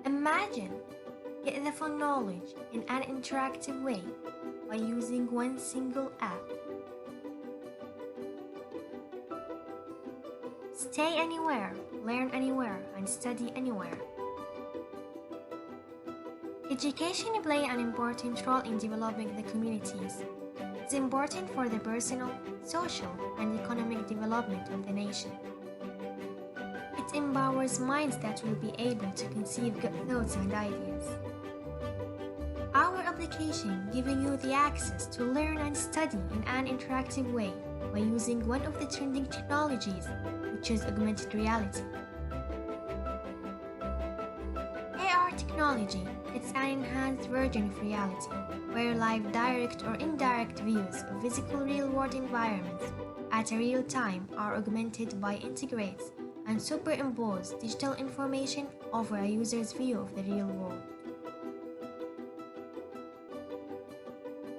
Imagine, get the full knowledge in an interactive way by using one single app. Stay anywhere, learn anywhere, and study anywhere. Education plays an important role in developing the communities. It's important for the personal, social, and economic development of the nation. It empowers minds that will be able to conceive good thoughts and ideas. Our application giving you the access to learn and study in an interactive way by using one of the trending technologies, which is augmented reality. AR technology, it's an enhanced version of reality, where live direct or indirect views of physical real-world environments at a real time are augmented by integrates and superimpose digital information over a user's view of the real world.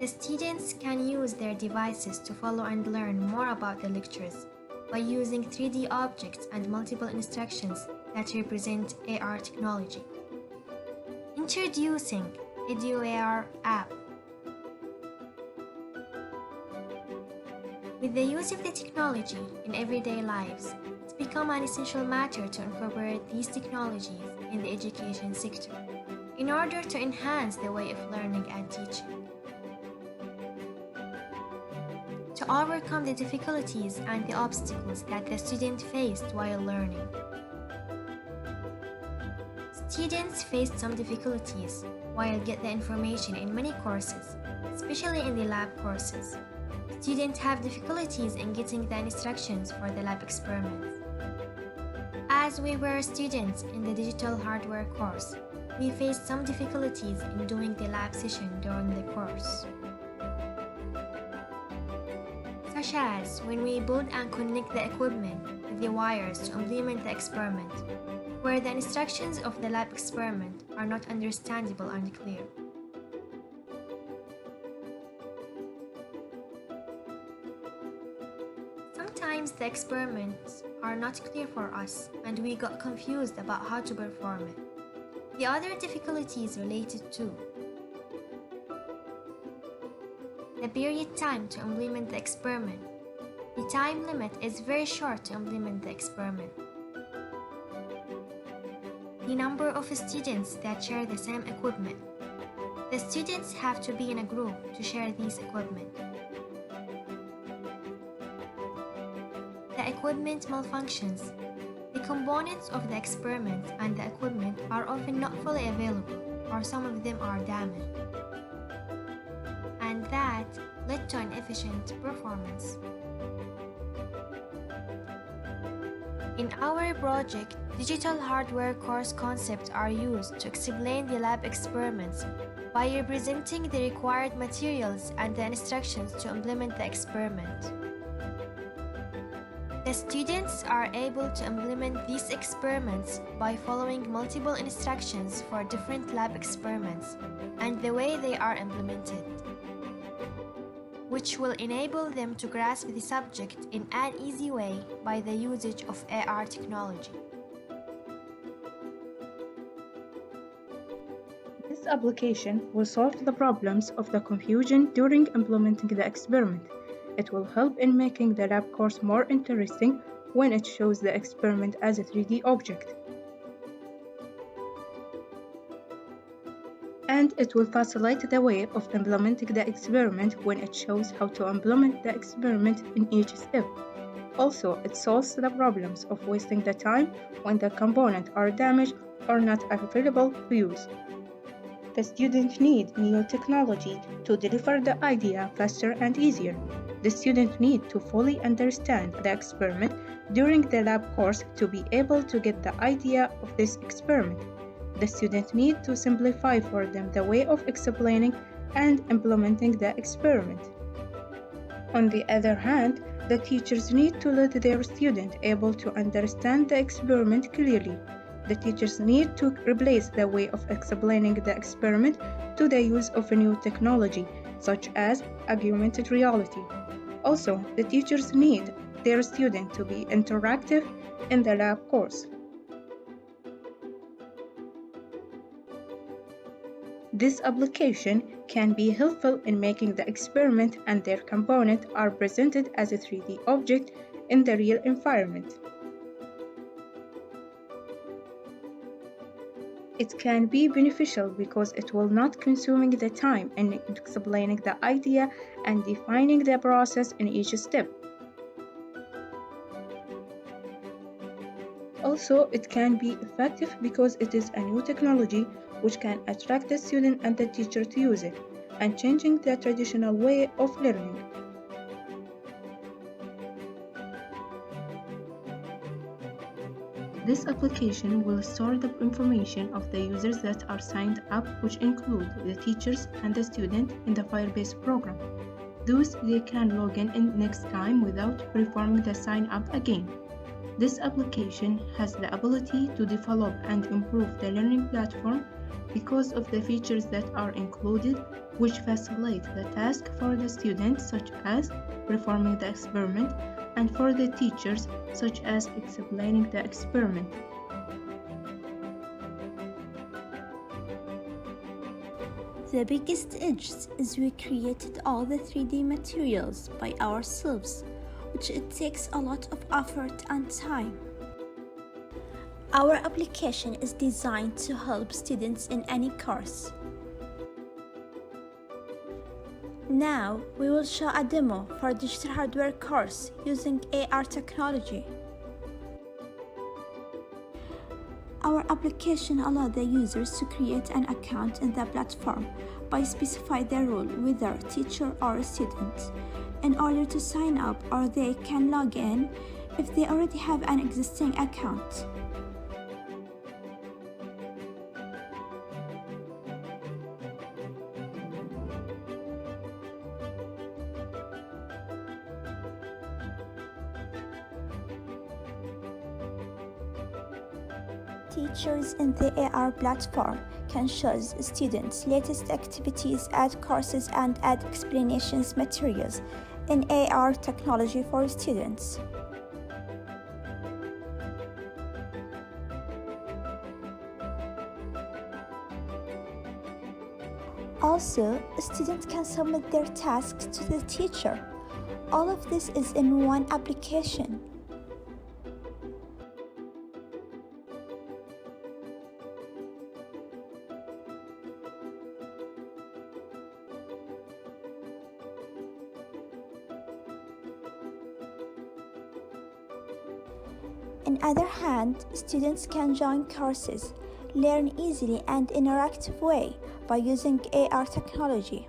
The students can use their devices to follow and learn more about the lectures by using 3D objects and multiple instructions that represent AR technology. Introducing EduAR App. With the use of the technology in everyday lives, it's become an essential matter to incorporate these technologies in the education sector in order to enhance the way of learning and teaching. To overcome the difficulties and the obstacles that the student faced while learning. Students faced some difficulties while get the information in many courses, especially in the lab courses. Students have difficulties in getting the instructions for the lab experiments. As we were students in the digital hardware course, we faced some difficulties in doing the lab session during the course. Such as when we build and connect the equipment with the wires to implement the experiment, where the instructions of the lab experiment are not understandable and clear. Sometimes the experiments are not clear for us and we got confused about how to perform it. The other difficulties related to the period time to implement the experiment. The time limit is very short to implement the experiment. The number of students that share the same equipment. The students have to be in a group to share these equipment. The equipment malfunctions. The components of the experiment and the equipment are often not fully available, or some of them are damaged. And that led to inefficient performance. In our project, digital hardware course concepts are used to explain the lab experiments by representing the required materials and the instructions to implement the experiment. The students are able to implement these experiments by following multiple instructions for different lab experiments and the way they are implemented, which will enable them to grasp the subject in an easy way by the usage of AR technology. This application will solve the problems of the confusion during implementing the experiment. It will help in making the lab course more interesting when it shows the experiment as a 3D object. And it will facilitate the way of implementing the experiment when it shows how to implement the experiment in each step. Also, it solves the problems of wasting the time when the components are damaged or not available to use. The students need new technology to deliver the idea faster and easier. The students need to fully understand the experiment during the lab course to be able to get the idea of this experiment. The students need to simplify for them the way of explaining and implementing the experiment. On the other hand, the teachers need to let their students able to understand the experiment clearly. The teachers need to replace the way of explaining the experiment to the use of a new technology, such as augmented reality. Also, the teachers need their students to be interactive in the lab course. This application can be helpful in making the experiment and their component are presented as a 3D object in the real environment. It can be beneficial because it will not consuming the time in explaining the idea and defining the process in each step. Also, it can be effective because it is a new technology which can attract the student and the teacher to use it, and changing the traditional way of learning. This application will store the information of the users that are signed up, which include the teachers and the student in the Firebase program. Thus, they can log in next time without performing the sign up again. This application has the ability to develop and improve the learning platform because of the features that are included, which facilitate the task for the students, such as performing the experiment, and for the teachers, such as explaining the experiment. The biggest edge is we created all the 3D materials by ourselves, which it takes a lot of effort and time. Our application is designed to help students in any course. Now, we will show a demo for digital hardware course using AR technology. Our application allows the users to create an account in the platform by specifying their role, whether teacher or student, in order to sign up, or they can log in if they already have an existing account. Teachers in the AR platform can show students latest activities, add courses, and add explanations materials in AR technology for students. Also, students can submit their tasks to the teacher. All of this is in one application. On the other hand, students can join courses, learn easily and interactive way by using AR technology.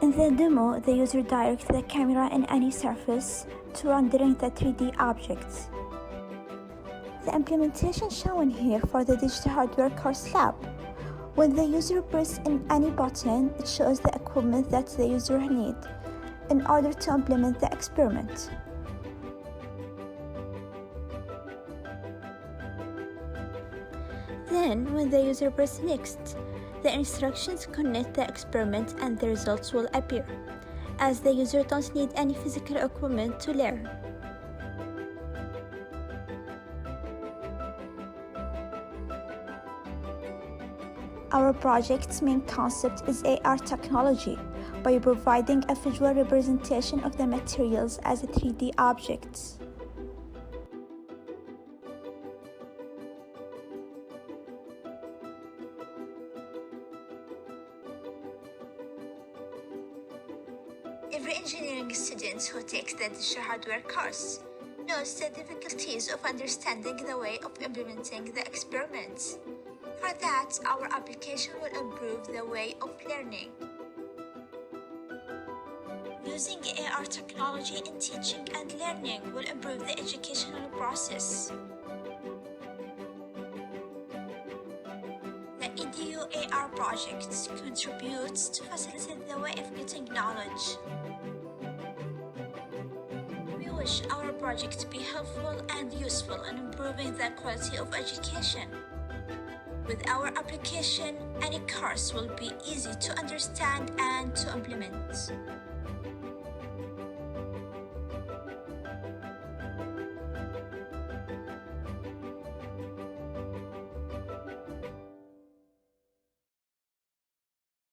In the demo, the user directs the camera in any surface to rendering the 3D objects. The implementation shown here for the digital hardware course lab. When the user presses in any button, it shows the equipment that the user needs in order to implement the experiment. Then, when the user presses next, the instructions connect the experiment and the results will appear, as the user doesn't need any physical equipment to learn. Our project's main concept is AR technology by providing a visual representation of the materials as 3D objects. Every engineering student who takes the digital hardware course knows the difficulties of understanding the way of implementing the experiments. For that, our application will improve the way of learning. Using AR technology in teaching and learning will improve the educational process. The EduAR project contributes to facilitate the way of getting knowledge. We wish our project to be helpful and useful in improving the quality of education. With our application, any course will be easy to understand and to implement.